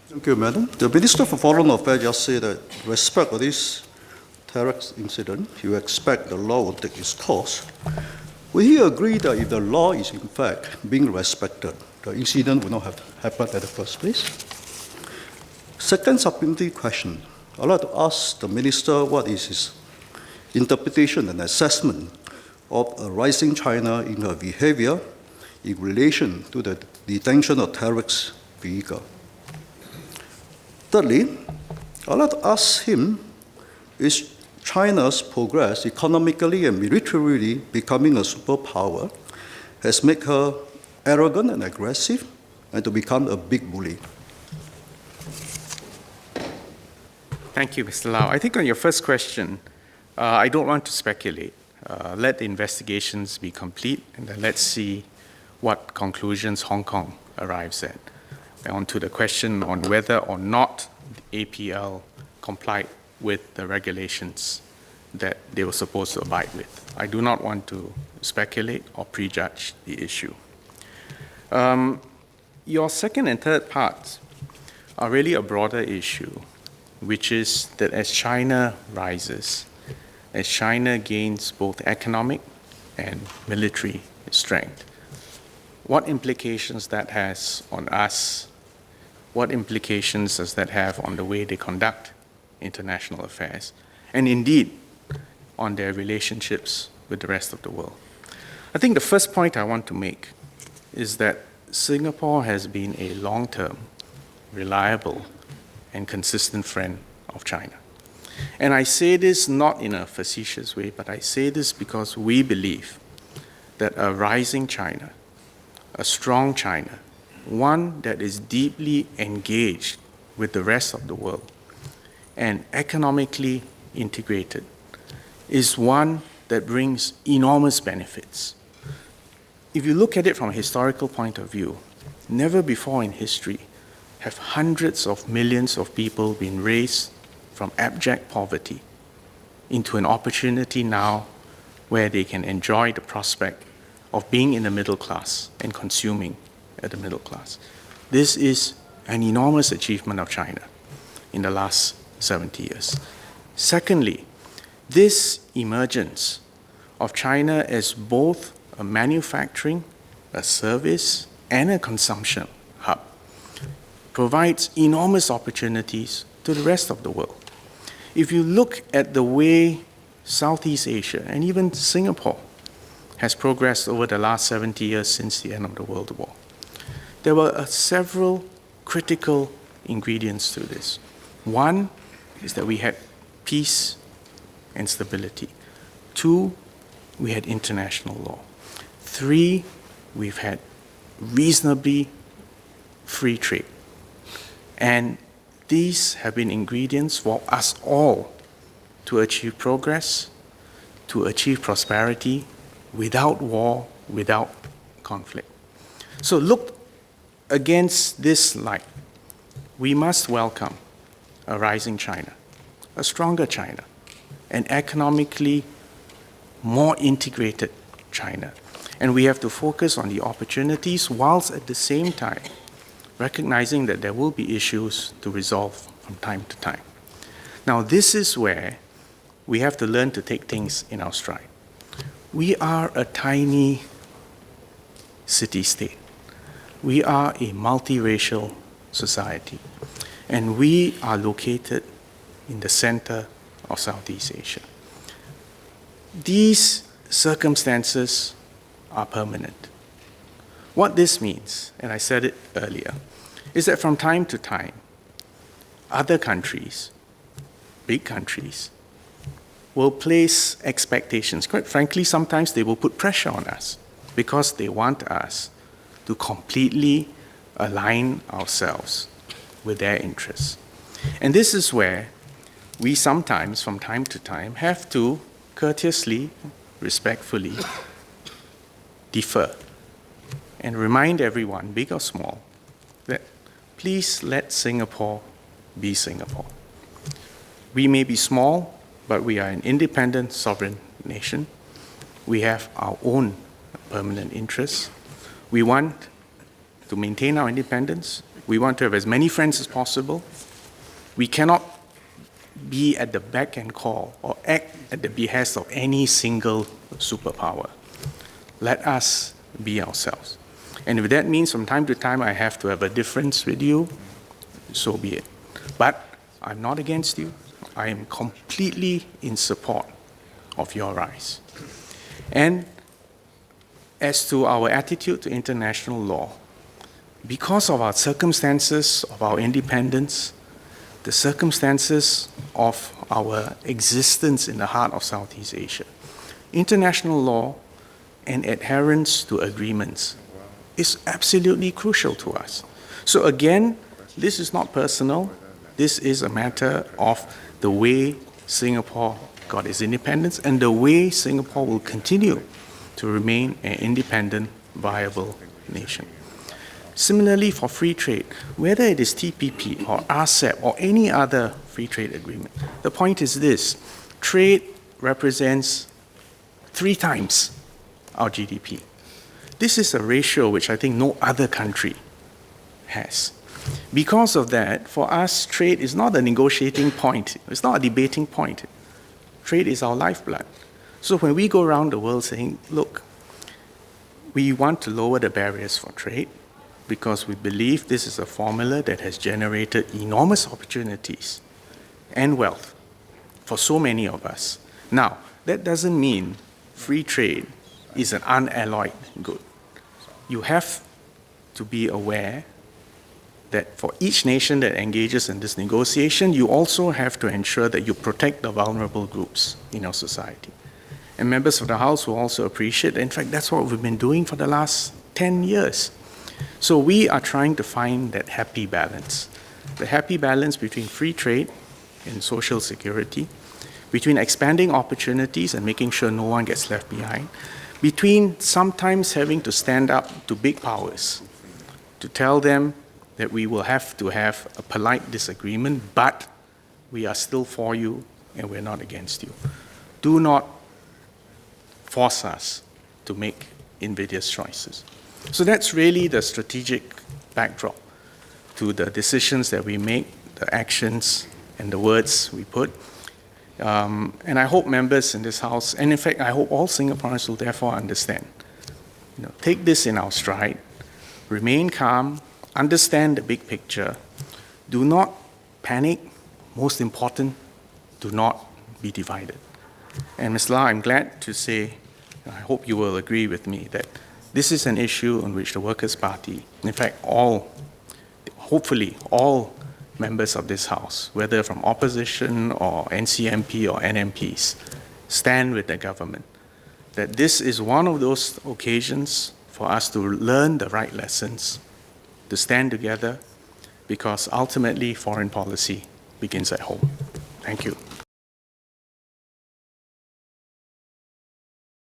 Thank you, Madam. The Minister for Foreign Affairs just said that with respect to this terrorist incident, you expect the law will take its course. Will he agree that if the law is in fact being respected, the incident would not have happened in the first place? Second supplementary question. I'd like to ask the Minister what is his interpretation and assessment of a rising China in her behavior in relation to the detention of terrorist vehicle. Thirdly, I'd like to ask him, is China's progress economically and militarily becoming a superpower has made her arrogant and aggressive and to become a big bully? Thank you, Mr. Lau. I think on your first question, I don't want to speculate. Let the investigations be complete, and then let's see what conclusions Hong Kong arrives at. On to the question on whether or not the APL complied with the regulations that they were supposed to abide with. I do not want to speculate or prejudge the issue. Your second and third parts are really a broader issue, which is that as China rises, as China gains both economic and military strength, what implications that has on us, what implications does that have on the way they conduct international affairs, and indeed on their relationships with the rest of the world. I think the first point I want to make is that Singapore has been a long-term, reliable, and consistent friend of China. And I say this not in a facetious way, but I say this because we believe that a rising China, a strong China, one that is deeply engaged with the rest of the world and economically integrated, is one that brings enormous benefits. If you look at it from a historical point of view, never before in history have hundreds of millions of people been raised from abject poverty into an opportunity now where they can enjoy the prospect of being in the middle class and consuming at the middle class. This is an enormous achievement of China in the last 70 years. Secondly, this emergence of China as both a manufacturing, a service, and a consumption hub provides enormous opportunities to the rest of the world. If you look at the way Southeast Asia and even Singapore has progressed over the last 70 years since the end of the World War, there were several critical ingredients to this. One is that we had peace and stability. Two, we had international law. Three, we've had reasonably free trade. And these have been ingredients for us all to achieve progress, to achieve prosperity without war, without conflict. So look against this light. We must welcome a rising China, a stronger China, an economically more integrated China. And we have to focus on the opportunities whilst at the same time recognizing that there will be issues to resolve from time to time. Now, this is where we have to learn to take things in our stride. We are a tiny city-state. We are a multiracial society, and we are located in the center of Southeast Asia. These circumstances are permanent. What this means, and I said it earlier, is that from time to time, other countries, big countries, will place expectations. Quite frankly, sometimes they will put pressure on us because they want us to completely align ourselves with their interests. And this is where we sometimes, from time to time, have to courteously, respectfully defer and remind everyone, big or small, that please let Singapore be Singapore. We may be small, but we are an independent, sovereign nation. We have our own permanent interests. We want to maintain our independence, We want to have as many friends as possible. We cannot be at the beck and call or act at the behest of any single superpower. Let us be ourselves. And if that means from time to time I have to have a difference with you, so be it. But I'm not against you. I am completely in support of your rise. And as to our attitude to international law, because of our circumstances of our independence, the circumstances of our existence in the heart of Southeast Asia, international law and adherence to agreements is absolutely crucial to us. So again, this is not personal. This is a matter of the way Singapore got its independence and the way Singapore will continue to remain an independent, viable nation. Similarly, for free trade, whether it is TPP or RCEP or any other free trade agreement, the point is this: trade represents 3 times our GDP. This is a ratio which I think no other country has. Because of that, for us, trade is not a negotiating point. It's not a debating point. Trade is our lifeblood. So when we go around the world saying, look, we want to lower the barriers for trade because we believe this is a formula that has generated enormous opportunities and wealth for so many of us. Now, that doesn't mean free trade is an unalloyed good. You have to be aware that for each nation that engages in this negotiation, you also have to ensure that you protect the vulnerable groups in our society. And members of the House will also appreciate, in fact, that's what we've been doing for the last 10 years. So we are trying to find that happy balance, the happy balance between free trade and social security, between expanding opportunities and making sure no one gets left behind, between sometimes having to stand up to big powers to tell them that we will have to have a polite disagreement, but we are still for you and we're not against you. Do not force us to make invidious choices. So that's really the strategic backdrop to the decisions that we make, the actions and the words we put. And I hope members in this House, and in fact, I hope all Singaporeans will therefore understand, take this in our stride, remain calm, understand the big picture, do not panic, most important, do not be divided. And Ms. La, I'm glad to say, I hope you will agree with me, that this is an issue on which the Workers' Party, in fact, hopefully all members of this House, whether from opposition or NCMP or NMPs, stand with the government. That this is one of those occasions for us to learn the right lessons, to stand together, because ultimately foreign policy begins at home. Thank you.